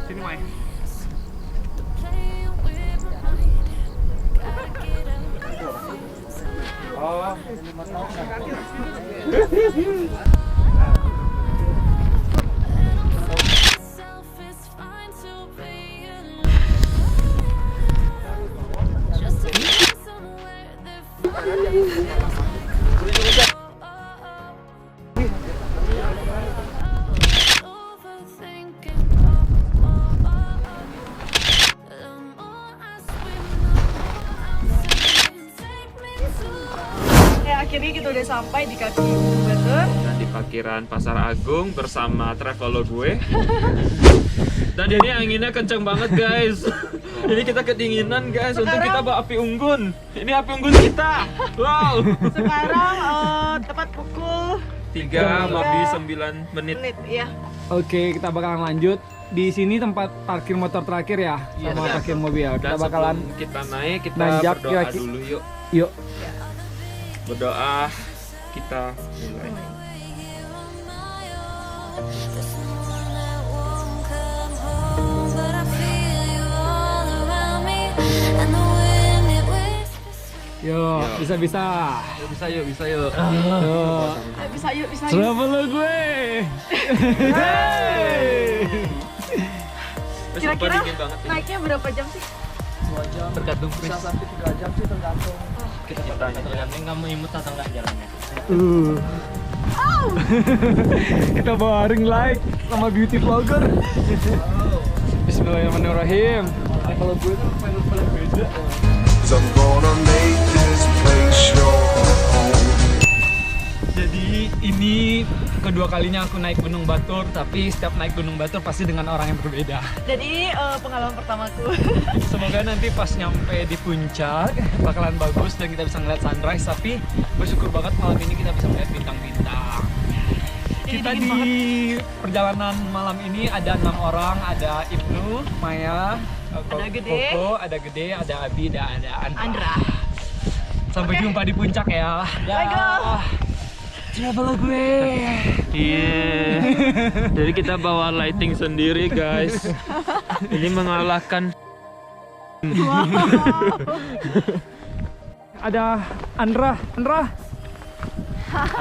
Sini Mai. Oh. Akhirnya kita udah sampai di kaki Gunung Batur Dan di parkiran Pasar Agung bersama traveler gue. Dan ini anginnya kenceng banget guys. Ini kita kedinginan guys. Untuk kita bawa api unggun. Ini api unggun kita. Wow. sekarang tepat pukul 3:09 menit. ya. Oke, kita bakalan lanjut. Di sini tempat parkir motor terakhir ya, sama parkir mobil. Kita Dan bakalan sebelum kita naik, kita nanjak berdoa dulu yuk. Yuk. Berdoa, kita mulai. Yuk, bisa-bisa. Bisa yuk. Yuk. Bisa yuk. Traveler gue. Kira-kira naiknya berapa jam sih? 2 jam. Tergantung Bisa sampai 3 jam sih tergantung. kita tergantung kamu imut atau enggak jalannya. Kita bawa ring light sama beauty vlogger. Bismillahirrahmanirrahim. Kalau gue tuh paling beda. I'm gonna make this place your home. Jadi ini kedua kalinya aku naik Gunung Batur, tapi setiap naik Gunung Batur pasti dengan orang yang berbeda. Jadi pengalaman pertamaku. Semoga nanti pas nyampe di puncak bakalan bagus dan kita bisa ngeliat sunrise, tapi bersyukur banget malam ini kita bisa melihat bintang-bintang. Kita di perjalanan malam ini ada 6 orang, ada Ibnu, Maya, Ada Gede. Koko, ada Gede, ada Abi, dan ada Andra. Sampai jumpa di puncak ya. Dah. Traveler gue. Iya. Jadi kita bawa lighting sendiri guys. Ini mengalahkan. Ada Andra.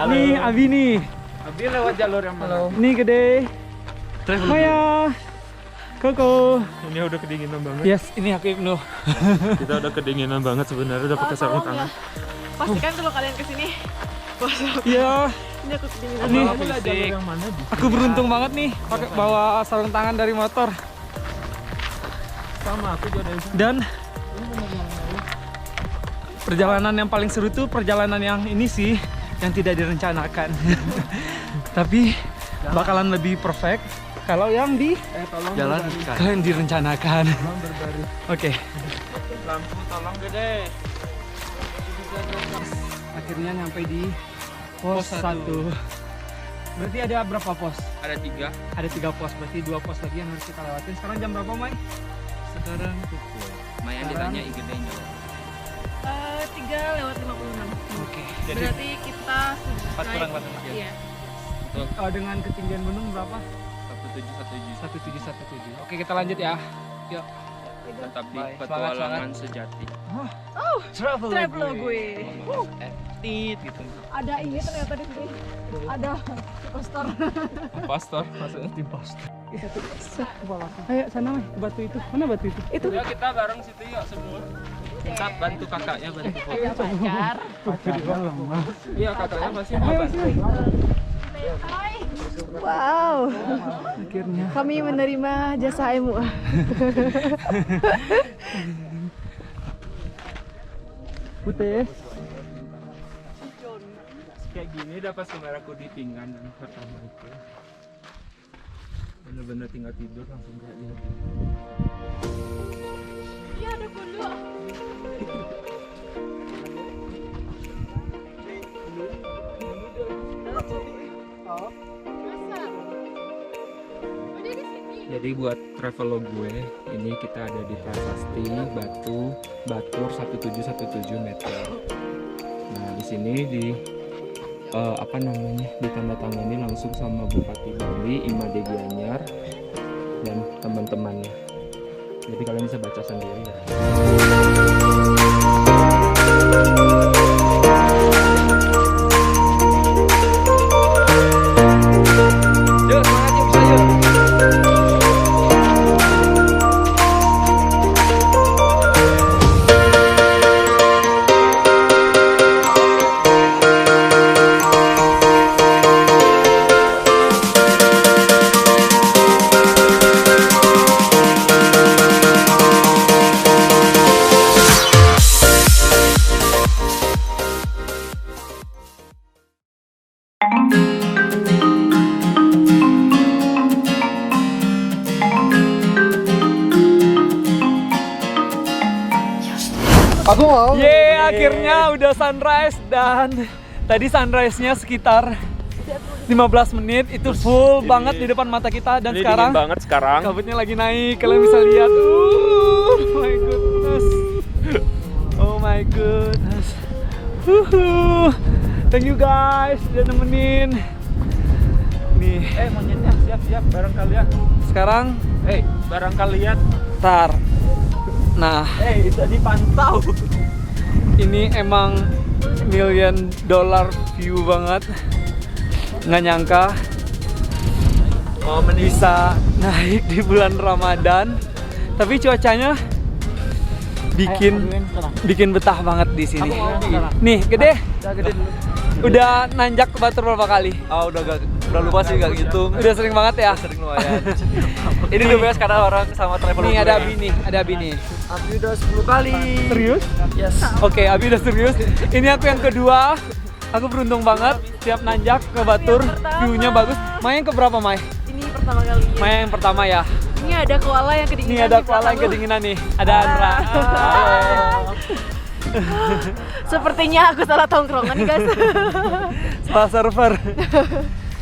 Nih Abi nih. Abi lewat jalur yang mana? Nih Gede. Maya. Koko. Ini udah kedinginan banget. Yes, ini aku Ibnu. Kita udah kedinginan banget sebenarnya, udah pakai sarung Tolong ya. tangan. Pastikan kalau kalian kesini. Iya. Ini aku kedinginan. Nih. Aku lihat jalur yang mana? Aku beruntung banget nih pakai bawa sarung tangan dari motor. Sama aku juga dari sana. Dan perjalanan yang paling seru tuh perjalanan yang ini sih, yang tidak direncanakan. Tapi bakalan lebih perfect kalau yang di Jalan kalian direncanakan. Oke. Lampu tolong Gede. Akhirnya nyampe di pos 1. Berarti ada berapa pos? Ada 3. Ada 3 pos, berarti 2 pos lagi yang harus kita lewatin. Sekarang jam berapa, Mai? Sekarang pukul. Mayan ditanya Igedenya. 3:56. Oke. Berarti kita Empat naik. kurang 4. Iya. Dengan ketinggian gunung berapa? 1717. 1717. Oke, kita lanjut ya. Yuk. Tetap di Bye. petualangan sejati. Traveler gue. Tit gitu. Ada ini ternyata di sini. Ada poster. Pastor, maksudnya tim pastor. Ayo sana, Mai. Batu itu. Mana batu itu? Itu Ya kita bareng situ yuk semua. Kita bantu kakaknya bantu. ada pacar. Iya kakaknya masih mau bantu. Wow. Akhirnya. Kami menerima jasa emu. Putih. Kayak gini dapat kameraku di pinggan dan pertama itu. Bener-bener tinggal tidur langsung kayak gini. Iya ada punduk. Jadi buat travel gue, ini kita ada di Prasasti Batur 1717 meter. Nah di sini ditandatangani langsung sama Bupati Bali Imade Gianyar dan teman-temannya. Jadi kalian bisa baca sendiri ya. Yuk, semangat yuk, bisa yuk. Aku mau. Yeay, akhirnya udah sunrise dan tadi sunrise-nya sekitar 15 menit itu full banget di depan mata kita dan Ini sekarang dingin banget sekarang. kabutnya lagi naik, kalian bisa lihat. My goodness. Oh my goodness. Thank you guys udah nemenin. Nih, Monyetnya siap-siap barang kalian. sekarang Barang kalian. tar. Nah, Bisa dipantau. ini emang $1 million view banget. Nggak nyangka bisa naik di bulan Ramadan. Tapi cuacanya bikin betah banget di sini. Nih, Gede. Udah nanjak ke Batur berapa kali? Udah lupa sih gak gitu. Udah sering banget ya? Sering lumayan. Ini the best karena orang sama travel. Nih ada Abi nih, ada Abi nih. Abi udah 10 kali. Serius? Yes. Oke, Abi udah serius. Ini aku yang kedua. Aku beruntung banget tiap nanjak ke Batur, view-nya bagus. Mai yang keberapa, Mai? Ini pertama kali. Mai yang pertama ya. Ini ada koala yang kedinginan. Ini ada di koala yang belakang lu. kedinginan nih. Ada Andra. Sepertinya aku salah tongkrongan nih guys. Salah server.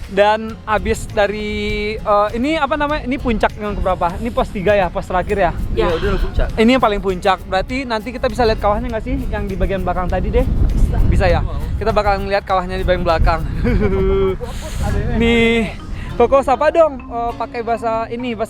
Dan abis dari ini apa namanya? Ini puncak yang keberapa? Ini pos 3 ya, pos terakhir ya. Ya. Udah puncak. Ini yang paling puncak. Berarti nanti kita bisa lihat kawahnya nggak sih? Yang di bagian belakang tadi deh. Bisa ya. Kita bakal ngeliat kawahnya di bagian belakang. Nih, Koko sapa dong pakai bahasa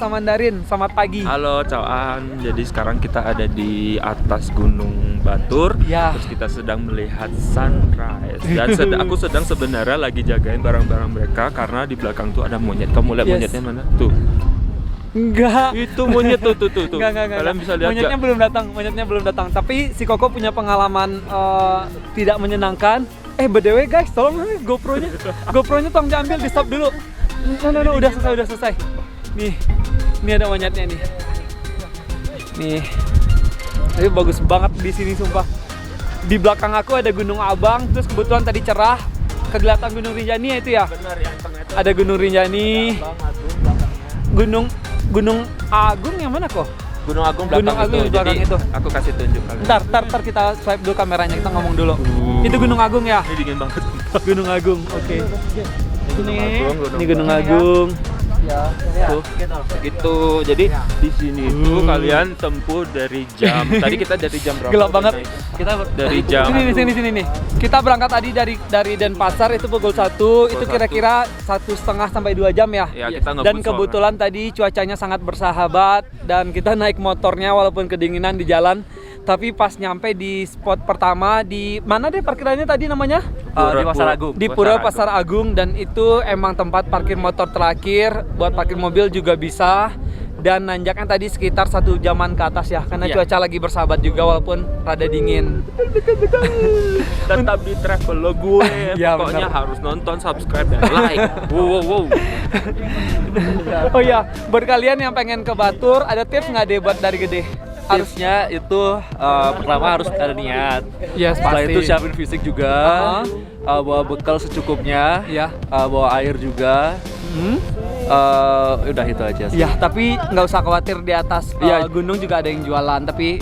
Mandarin. Selamat pagi. Halo, Cawan. Jadi sekarang kita ada di atas Gunung Batur. Ya. Terus kita sedang melihat sunrise. Dan aku sedang sebenarnya lagi jagain barang-barang mereka karena di belakang tuh ada monyet. Kamu lihat Yes. monyetnya mana? Tuh. Enggak. Itu monyet tuh. Enggak. Kalian bisa lihat Monyetnya nggak? monyetnya belum datang. Tapi si Koko punya pengalaman tidak menyenangkan. BTW guys, tolong nih GoPro-nya tolong diambil, di stop dulu. No, udah selesai. Nih ada monyetnya nih. Nih. Ini bagus banget di sini sumpah. Di belakang aku ada Gunung Abang, terus kebetulan tadi cerah, kelihatan Gunung Rinjani ya itu ya. Benar, yang tengah itu. Ada Gunung Rinjani. Gunung Agung yang mana kok? Gunung Agung belakang Gunung Agung itu. di belakang Jadi itu. aku kasih tunjuk kalian. Ntar kita swipe dulu kameranya, kita ngomong dulu. Itu Gunung Agung ya? Ini dingin banget. Gunung Agung, oke. Gunung Agung. Ini Gunung Agung. Ya. Tuh, gitu. Jadi di sini tuh kalian tempuh dari jam. Tadi kita dari jam berapa? Gelap banget. naik? Kita Dari jam. sini nih. Kita berangkat tadi dari Denpasar itu pukul 1, itu kira-kira 1,5 sampai 2 jam ya. Ya, kita ngebut Dan kebetulan tadi cuacanya sangat bersahabat dan kita naik motornya walaupun kedinginan di jalan. Tapi pas nyampe di spot pertama di mana deh parkirannya tadi namanya? Di Pasar Agung. Di Pura Pasar Agung, dan itu emang tempat parkir motor terakhir, buat parkir mobil juga bisa. Dan nanjaknya tadi sekitar 1 jaman ke atas ya, karena Iya. cuaca lagi bersahabat juga walaupun rada dingin. Tetap di travel gue. Ya, Pokoknya benar. harus nonton, subscribe, dan like. Wow. Oh iya, buat kalian yang pengen ke Batur, ada tips nggak deh buat dari Gede? Tipsnya itu pertama harus ada niat. Yes, Setelah pasti. itu siapin fisik juga. Bawa bekal secukupnya. Ya. Bawa air juga. Udah itu aja sih. Ya, tapi nggak usah khawatir, di atas Iya. gunung juga ada yang jualan. Tapi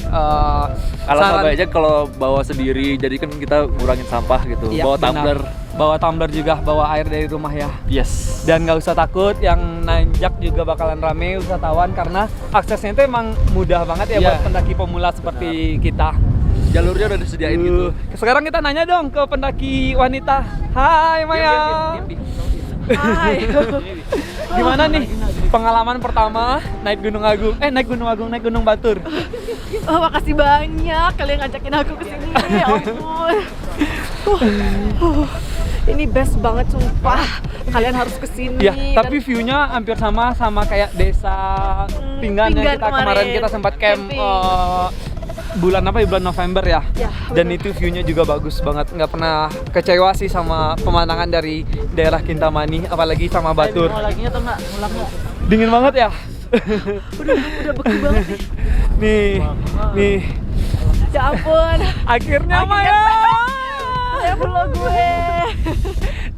Alangkah baiknya kalau bawa sendiri, jadi kan kita ngurangin sampah gitu. Iya, Bawa benar. tumbler. Bawa tumbler juga, bawa air dari rumah ya. Yes. Dan nggak usah takut, yang nanjak juga bakalan rame wisatawan karena aksesnya itu emang mudah banget ya Iya. buat pendaki pemula seperti kita. Jalurnya udah disediain gitu. Sekarang kita nanya dong ke pendaki wanita. Hai Maya. Hai. Gimana nih? Pengalaman pertama naik Gunung Agung, naik Gunung Batur. Oh, makasih banyak kalian ngajakin aku ke sini. Ya ampun. Ini best banget sumpah. Kalian harus ke sini. Ya, tapi view-nya hampir sama kayak desa Pinggan yang kita kemarin kita sempat camp bulan November ya. Dan itu view-nya juga bagus banget. Nggak pernah kecewa sih sama pemandangan dari daerah Kintamani, apalagi sama Batur. Mau lagi atau enggak? Ulang enggak? Dingin banget ya. Udah beku banget nih. Nih. Ya ampun. Akhirnya Maya. Saya vlog gue.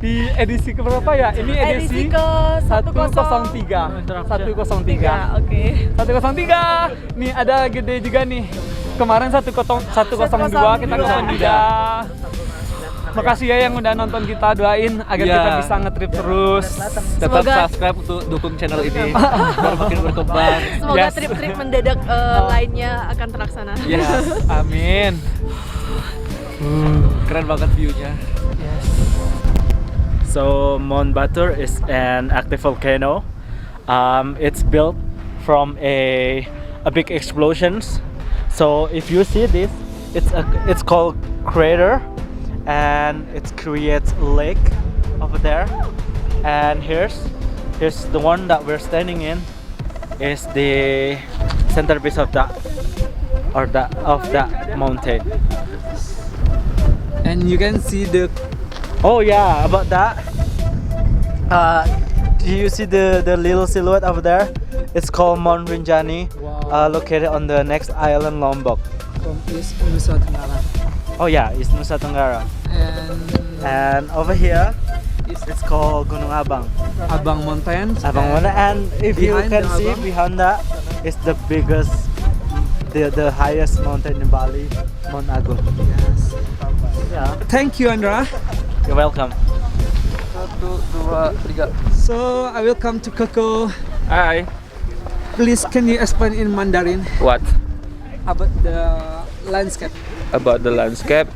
Di edisi keberapa ya? Ini edisi ke 103. 103. Oke. 103. Nih ada gede juga nih. Kemarin 102 kita nonton juga. Makasih ya yang udah nonton kita, doain agar kita bisa nge-trip terus. Tetap Semoga- subscribe untuk dukung channel ini biar makin berkembang. Semoga Yes. trip-trip mendadak lainnya akan terlaksana. Yes, amin. Keren banget view-nya. So Mount Batur is an active volcano. It's built from a big explosions. So if you see this, it's called crater, and it creates a lake over there. And here's the one that we're standing in, is the centerpiece of that mountain. And you can see the Oh yeah, about that. Do you see the little silhouette over there? It's called Mount Rinjani, located on the next island, Lombok. from East Nusa Tenggara. Oh yeah, it's Nusa Tenggara. And over here, it's called Gunung Abang. Abang Mountains. Abang Mountain. And if you behind can the see Abang- behind that, it's the biggest, the highest mountain in Bali, Mount Agung. Yes. Yeah, Thank you, Andra. you're welcome. 1, 2, 3. So I will come to Koko. Hi. Please, can you explain in Mandarin What about the landscape? about the landscape？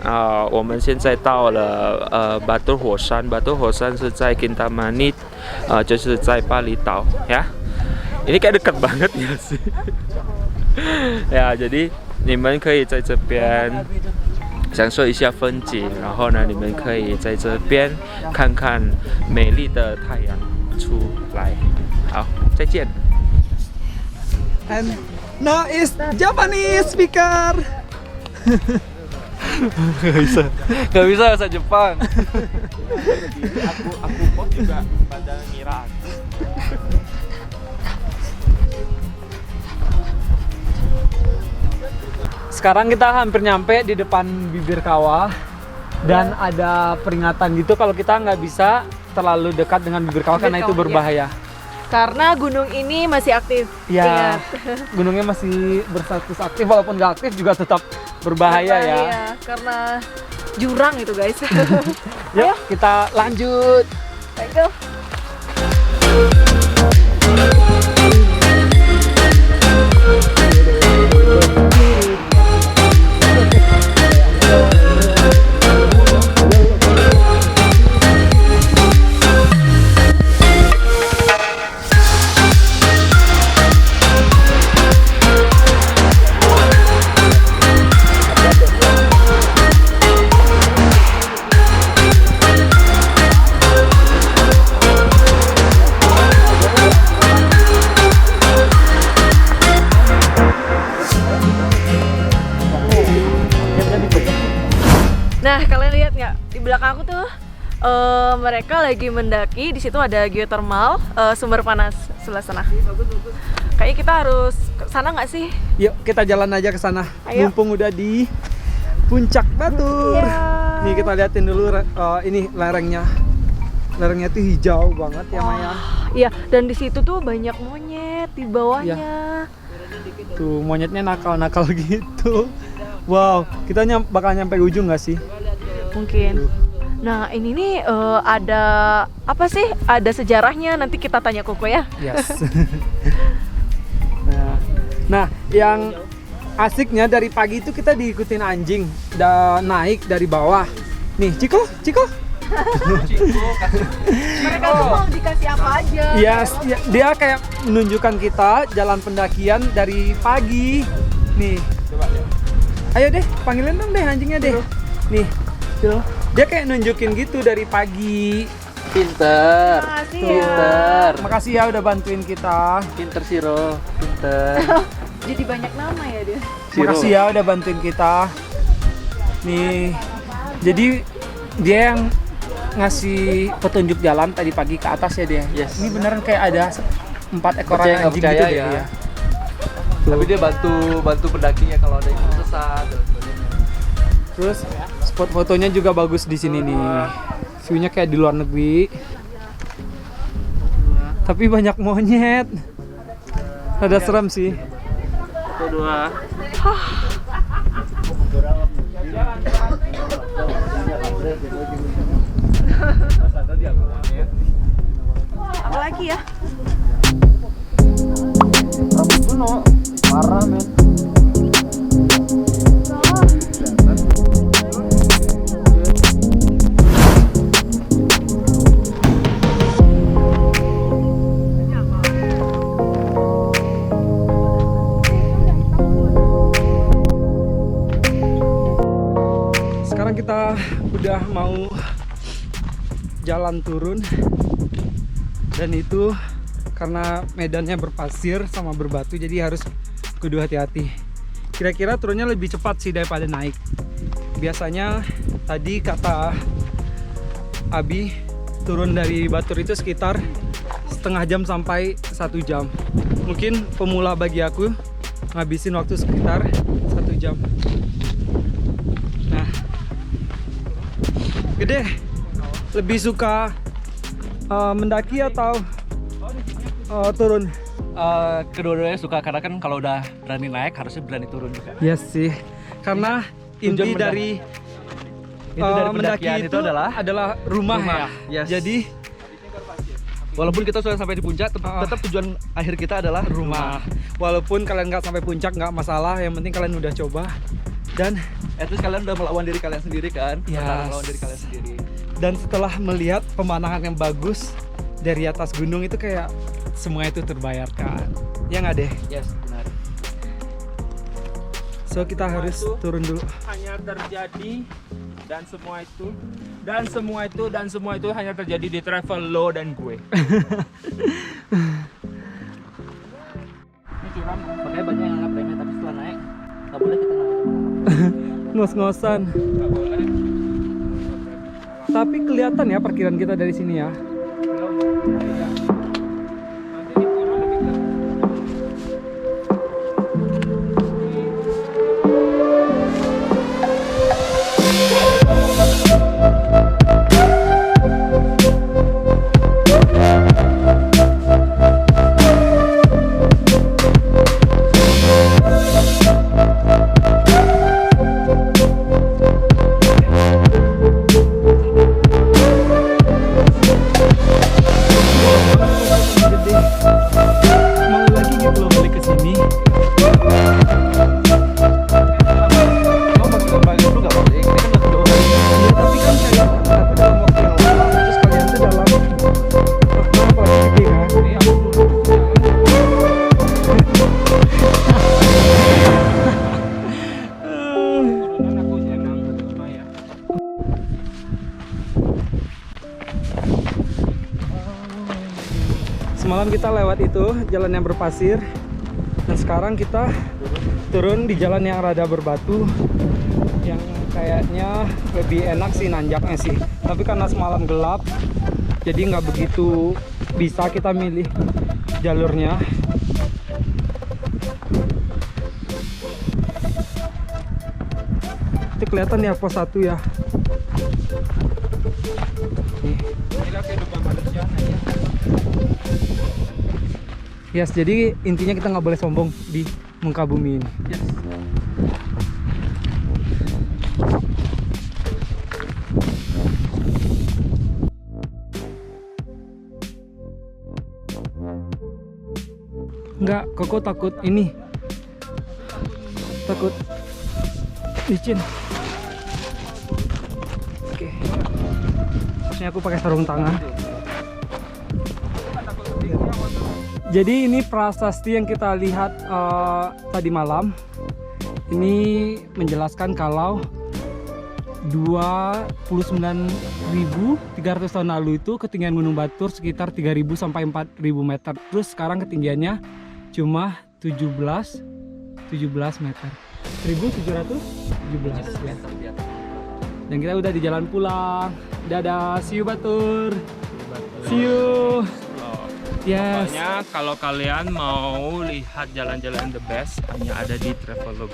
我们现在到了Batur 火山，Batur 火山是在 Kintamani， 就是在巴厘岛ya。Ini kayak dekat banget ya sih. Ya, jadi 你们可以在这边享受一下风景，然后呢，你们可以在这边看看美丽的太阳出来。好，再见。 And now is Japanese speaker. Gak bisa bahasa Jepang. Aku pun juga pada ngira. Sekarang kita hampir nyampe di depan bibir kawah dan ada peringatan gitu kalau kita nggak bisa terlalu dekat dengan bibir kawah karena itu kawah, berbahaya. Karena gunung ini masih aktif. Ya, Ingat. gunungnya masih berstatus aktif walaupun nggak aktif juga tetap berbahaya ya. Berbahaya, karena jurang itu guys. Yuk kita lanjut. Let's go. Nah, kalian lihat nggak di belakang aku tuh mereka lagi mendaki. Di situ ada geothermal, sumber panas sebelah sana. Kayaknya kita harus ke sana nggak sih? Yuk kita jalan aja ke sana. Ayo. Mumpung udah di puncak Batur. Iya. Nih kita liatin dulu ini lerengnya. Lerengnya tuh hijau banget ya Maya. Iya, dan di situ tuh banyak monyet di bawahnya. Tuh monyetnya nakal-nakal gitu. Wow, kita bakal nyampe ujung nggak sih? Mungkin. Nah, ini nih ada apa sih? Ada sejarahnya. Nanti kita tanya Koko ya. Yes. Nah, yang asiknya dari pagi itu kita diikutin anjing dan naik dari bawah. Nih, Ciko, Mereka tuh mau dikasih apa aja. Yes, dia kayak menunjukkan kita jalan pendakian dari pagi. Nih. Ayo deh, panggilin dong deh anjingnya deh. Nih. Dia kayak nunjukin gitu dari pagi. Pinter. Makasih ya. Pinter. Makasih ya udah bantuin kita. Pinter Siro. Pinter. Jadi banyak nama ya dia. Siro. Makasih ya udah bantuin kita. Nih. Jadi dia yang ngasih petunjuk jalan tadi pagi ke atas ya dia. Yes. Ini beneran kayak ada 4 ekor Percaya nggak anjing percaya gitu ya. deh. Tapi dia bantu pendakinya kalau ada yang sesat dan sebagainya. Terus spot fotonya juga bagus di sini nih. View-nya kayak di luar negeri. Tapi banyak monyet. Rada serem sih. Foto 2. Apalagi ya? Parah men. Sekarang kita udah mau jalan turun. Dan itu karena medannya berpasir sama berbatu, jadi harus kudu hati-hati. Kira-kira turunnya lebih cepat sih daripada naik. Biasanya tadi kata Abi turun dari Batur itu sekitar setengah jam sampai 1 jam. Mungkin pemula bagi aku ngabisin waktu sekitar 1 jam. Nah, Gede lebih suka mendaki atau turun? Kedua-duanya suka karena kan kalau udah berani naik harusnya berani turun juga. Iya sih, karena inti dari mendaki itu adalah rumah ya. Yes. Jadi Walaupun kita sudah sampai di puncak, tetap tujuan akhir kita adalah rumah. walaupun kalian nggak sampai puncak nggak masalah, yang penting kalian udah coba dan At least kalian udah melawan diri kalian sendiri kan? Yes. Melawan diri kalian sendiri. dan setelah melihat pemandangan yang bagus dari atas gunung itu kayak semua itu terbayarkan. Ya nggak deh? Yes, benar. So kita harus turun dulu. Hanya terjadi dan semua itu hanya terjadi di travel lo dan gue. Ini curam, makanya banyak yang nganggap remeh, tapi setelah naik nggak boleh kita nganggap. Ngos-ngosan. Tapi kelihatan ya parkiran kita dari sini ya. Mau lagi gitu loh balik ke sini. Kamu masih balik dulu nggak balik? Ini kan udah kedua kali. Iya, tapi kan kayak aku dalam waktu yang lama, terus kalian tuh dalam apa gede kan? Semalam kita lewat itu jalan yang berpasir, dan sekarang kita turun di jalan yang rada berbatu, yang kayaknya lebih enak sih nanjaknya sih. Tapi karena semalam gelap, jadi nggak begitu bisa kita milih jalurnya. Itu kelihatan ya pos 1 ya. Nih. Yes, jadi intinya kita nggak boleh sombong di muka bumi ini. Yes. Enggak, Koko takut ini. Takut licin. Oke. Ini aku pakai sarung tangan. Jadi ini prasasti yang kita lihat tadi malam. Ini menjelaskan kalau 29.300 tahun lalu itu ketinggian Gunung Batur sekitar 3.000 sampai 4.000 meter. Terus sekarang ketinggiannya cuma 17 meter. 1.717 meter. Dan kita udah di jalan pulang. Dadah, see you Batur. See you. Yes. Pokoknya kalau kalian mau lihat jalan-jalan the best hanya ada di Travelogue.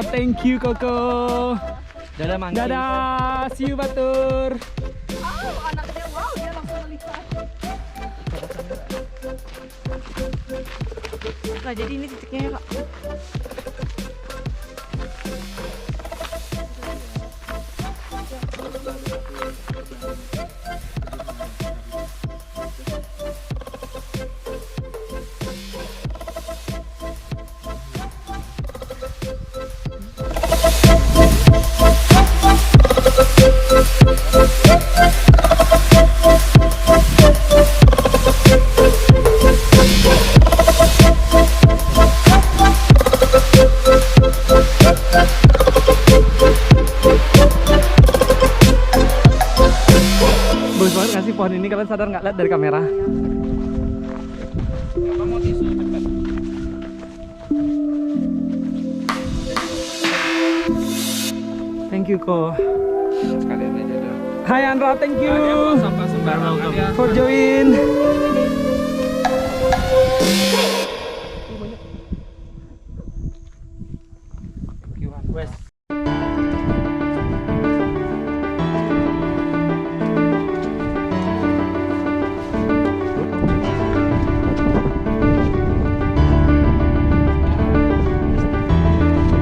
Thank you Koko. Dadah Mangki. Dadah, see you Batur. Anaknya wow, dia langsung melihat. Nah, jadi ini titiknya ya, Kak. Bagus banget nggak sih pohon ini, kalian sadar nggak lihat dari kamera? Mau tisu cepet. Thank you Ko. Sekalian aja dah. Hai Andra, thank you Dia buang sampah sembarangan ya. for join. West.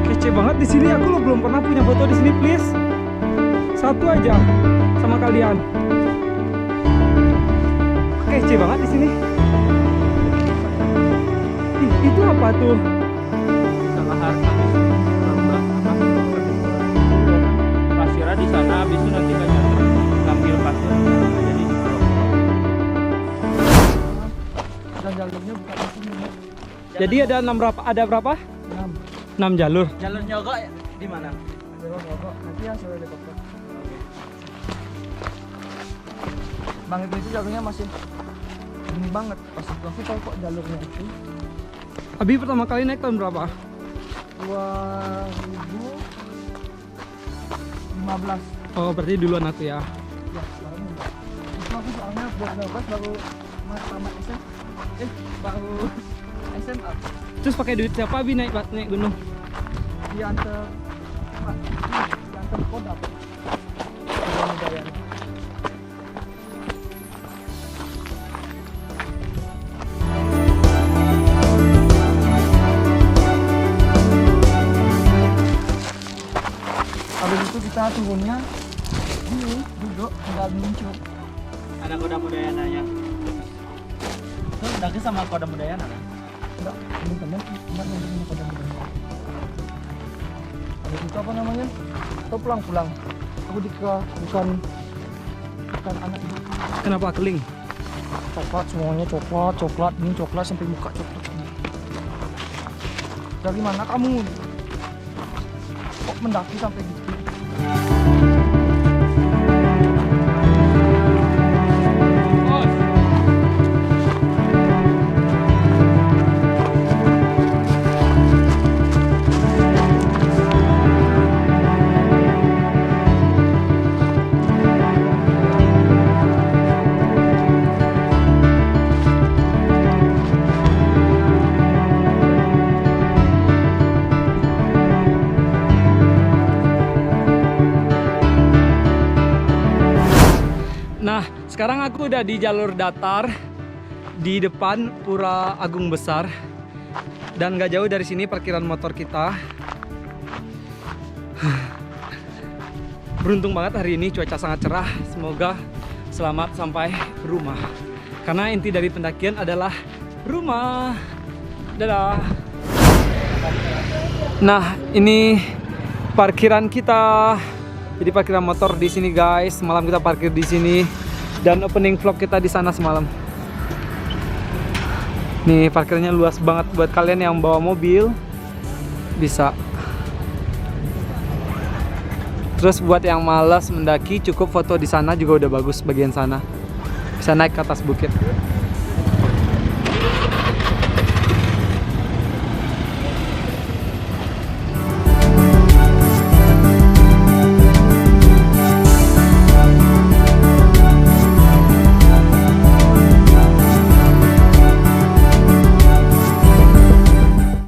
Kece banget di sini. Aku belum pernah punya foto di sini, please. Satu aja sama kalian. Kece banget di sini. Ih, itu apa tuh? Sama harta pasirnya di sana, habis itu nanti banyak ngambil pasir jadi Dan jalurnya bukan di sini. Jadi ada ada berapa? 6 jalur. Jalur nyogok di mana? Nanti ya sudah helikopter. Bang itu jalurnya masih ini banget. Pas aku tahu kok jalurnya itu Abi pertama kali naik tahun berapa? 2015. Oh, berarti duluan aku ya. Ya, sekarang enggak. Itu aku soalnya 2015 baru tamat SMA. Baru SMA. Terus pakai duit siapa Abi naik gunung? Diantar Kodam. Habis itu kita turunnya duduk tinggal muncul. Ada Kodam Udayana-nya. Terus daki sama Kodam Udayana kan? Enggak, teman-teman cuma yang punya Kodam Udayana. Habis itu apa namanya? Kita pulang-pulang. Aku bukan anak ibu. Kenapa keling? Coklat semuanya coklat ini coklat sampai muka coklat. Dari mana kamu? Kok mendaki sampai gitu? Nah, sekarang aku udah di jalur datar di depan Pura Agung Besar. Dan gak jauh dari sini parkiran motor kita. Beruntung banget hari ini cuaca sangat cerah. Semoga selamat sampai rumah. Karena inti dari pendakian adalah rumah. Dadah. Nah, ini parkiran kita. Jadi parkiran motor di sini guys. Malam kita parkir di sini. dan opening vlog kita di sana semalam. Nih parkirnya luas banget buat kalian yang bawa mobil bisa. Terus buat yang malas mendaki cukup foto di sana juga udah bagus bagian sana. Bisa naik ke atas bukit.